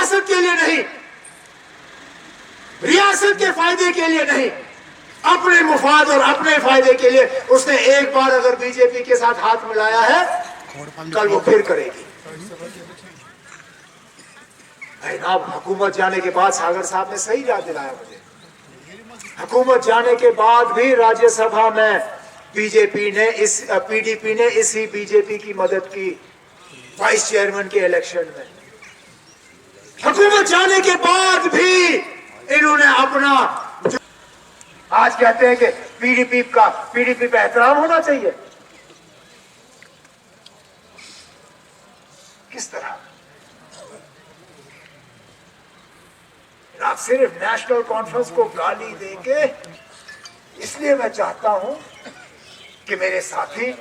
रियासत के लिए नहीं, रियासत के फायदे के लिए नहीं, अपने मुफाद और अपने फायदे के लिए उसने एक बार अगर बीजेपी के साथ हाथ मिलाया है, कल वो फिर करेगी। अब हुकूमत जाने के बाद सागर साहब ने सही याद दिलाया मुझे, हुकूमत जाने के बाद भी राज्यसभा में बीजेपी ने पीडीपी ने इसी बीजेपी की मदद की वाइस चेयरमैन के इलेक्शन में। हुकूमत जाने के बाद भी इन्होंने अपना, आज कहते हैं कि पीडीपी पे एहतराम होना चाहिए। किस तरह? आप सिर्फ नेशनल कॉन्फ्रेंस को गाली देके, इसलिए मैं चाहता हूं कि मेरे साथी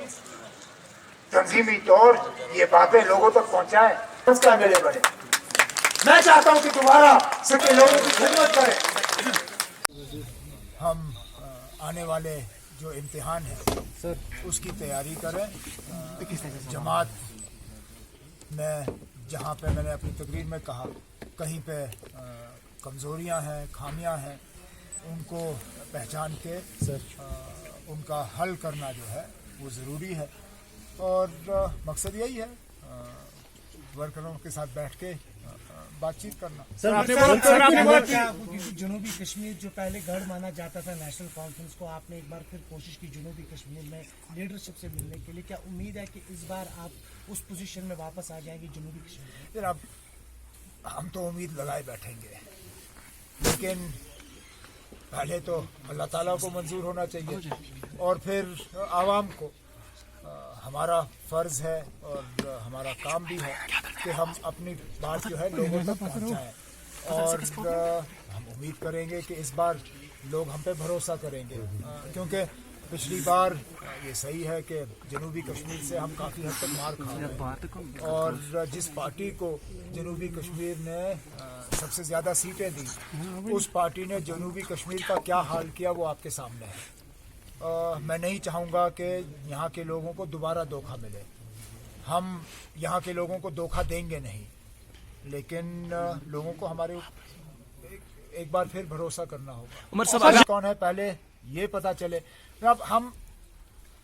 तंजीमी तौर ये बातें लोगों तक पहुंचाएं। उसका मेरे बने, मैं चाहता हूं कि दोबारा सबके लोगों की खिदमत करें। हम आने वाले जो इम्तिहान है सर, उसकी तैयारी करें। जमात में जहाँ पे मैंने अपनी तकरीर में कहा कहीं पे कमज़ोरियाँ हैं, खामियाँ हैं, उनको पहचान के उनका हल करना जो है वो ज़रूरी है। और मकसद यही है वर्करों के साथ बैठ के बातचीत करना। सर आपने बोला कि जनूबी कश्मीर जो पहले गढ़ माना जाता था नेशनल कॉन्फ्रेंस को, आपने एक बार फिर कोशिश की जनूबी कश्मीर में लीडरशिप से मिलने के लिए। क्या उम्मीद है कि इस बार आप उस पोजीशन में वापस आ जाएंगे जनूबी कश्मीर? अब हम तो उम्मीद लगाए बैठेंगे, लेकिन पहले तो अल्लाह ताला को मंजूर होना चाहिए और फिर आवाम को। हमारा फ़र्ज़ है और हमारा काम भी है कि हम अपनी बात जो है लोगों तक पहुंचाएं। और हम उम्मीद करेंगे कि इस बार लोग हम पे भरोसा करेंगे, क्योंकि पिछली बार ये सही है कि जनूबी कश्मीर से हम काफ़ी हद तक मार खा, और जिस पार्टी को जनूबी कश्मीर ने सबसे ज़्यादा सीटें दी, उस पार्टी ने जनूबी कश्मीर का क्या हाल किया वो आपके सामने है। मैं नहीं चाहूँगा कि यहाँ के लोगों को दोबारा धोखा मिले। हम यहाँ के लोगों को धोखा देंगे नहीं, लेकिन लोगों को हमारे एक बार फिर भरोसा करना होगा। उमर साहब कौन है पहले ये पता चले। अब हम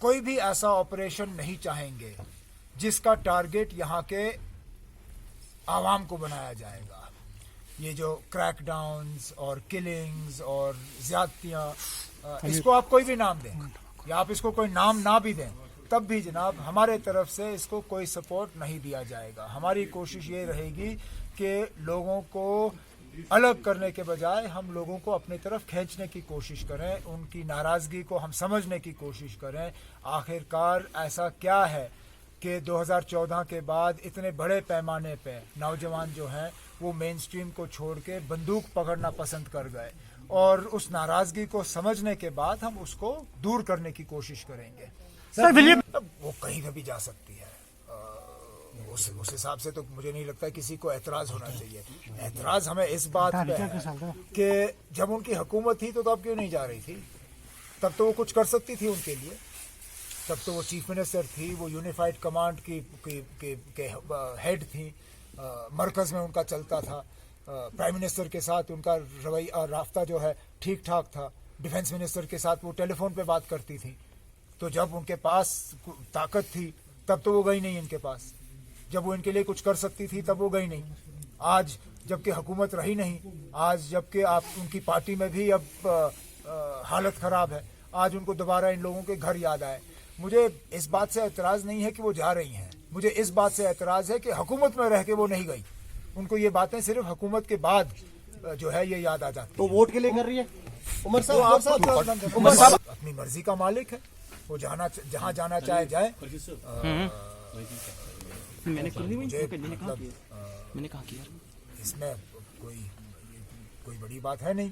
कोई भी ऐसा ऑपरेशन नहीं चाहेंगे जिसका टारगेट यहाँ के आवाम को बनाया जाएगा। ये जो क्रैकडाउन्स और किलिंग्स और ज्यादतियाँ, इसको आप कोई भी नाम दें या आप इसको कोई नाम ना भी दें, तब भी जनाब हमारे तरफ से इसको कोई सपोर्ट नहीं दिया जाएगा। हमारी कोशिश ये रहेगी कि लोगों को अलग करने के बजाय हम लोगों को अपनी तरफ खींचने की कोशिश करें, उनकी नाराज़गी को हम समझने की कोशिश करें। आखिरकार ऐसा क्या है कि 2014 के बाद इतने बड़े पैमाने पे नौजवान जो हैं वो मेन स्ट्रीम को छोड़ के बंदूक पकड़ना पसंद कर गए, और उस नाराज़गी को समझने के बाद हम उसको दूर करने की कोशिश करेंगे। सर वो कहीं भी जा सकती है, उस हिसाब से तो मुझे नहीं लगता किसी को एतराज़ होना चाहिए। एतराज़ हमें इस बात पे है कि जब उनकी हुकूमत थी तो अब क्यों नहीं जा रही थी? तब तो वो कुछ कर सकती थी उनके लिए, तब तो वो चीफ मिनिस्टर थी, वो यूनिफाइड कमांड के हेड थी, मरकज़ में उनका चलता था, प्राइम मिनिस्टर के साथ उनका रवैया राफ्ता जो है ठीक ठाक था, डिफेंस मिनिस्टर के साथ वो टेलीफोन पे बात करती थी। तो जब उनके पास ताकत थी तब तो वो गई नहीं इनके पास, जब वो इनके लिए कुछ कर सकती थी तब वो गई नहीं। आज जबकि हुकूमत रही नहीं, आज जबकि आप उनकी पार्टी में भी अब हालत ख़राब है, आज उनको दोबारा इन लोगों के घर याद आए। मुझे इस बात से एतराज़ नहीं है कि वो जा रही हैं, मुझे इस बात से एतराज़ है कि हुकूमत में रह के वो नहीं गई। उनको ये बातें सिर्फ हुकूमत के बाद जो है ये याद आ जाती है। तो वोट के लिए कर रही है उमर साहब? उमर साहब अपनी मर्जी का मालिक है, वो जहाँ जाना चाहे जाए। मैंने कहा कि इसमें कोई बड़ी बात है नहीं।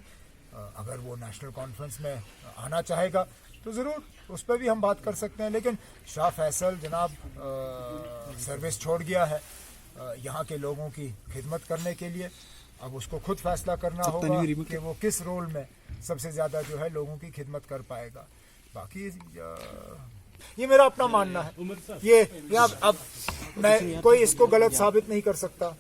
अगर वो नेशनल कॉन्फ्रेंस में आना चाहेगा तो ज़रूर उस पर भी हम बात कर सकते हैं, लेकिन शाह फैसल जनाब सर्विस छोड़ गया है यहाँ के लोगों की खिदमत करने के लिए। अब उसको खुद फैसला करना होगा कि वो किस रोल में सबसे ज़्यादा जो है लोगों की खिदमत कर पाएगा। बाकी ये मेरा अपना मानना है। ये अब मैं कोई इसको गलत साबित नहीं कर सकता।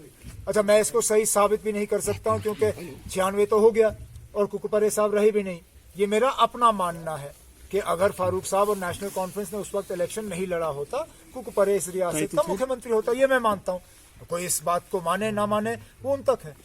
अच्छा, मैं इसको सही साबित भी नहीं कर सकता हूं क्योंकि 96 तो हो गया और कुकपरे साहब रहे भी नहीं। ये मेरा अपना मानना है कि अगर फारूक साहब और नेशनल कॉन्फ्रेंस ने उस वक्त इलेक्शन नहीं लड़ा होता, कुकपरे इस रियासत का मुख्यमंत्री होता। ये मैं मानता हूं। कोई इस बात को माने ना माने वो उन तक है।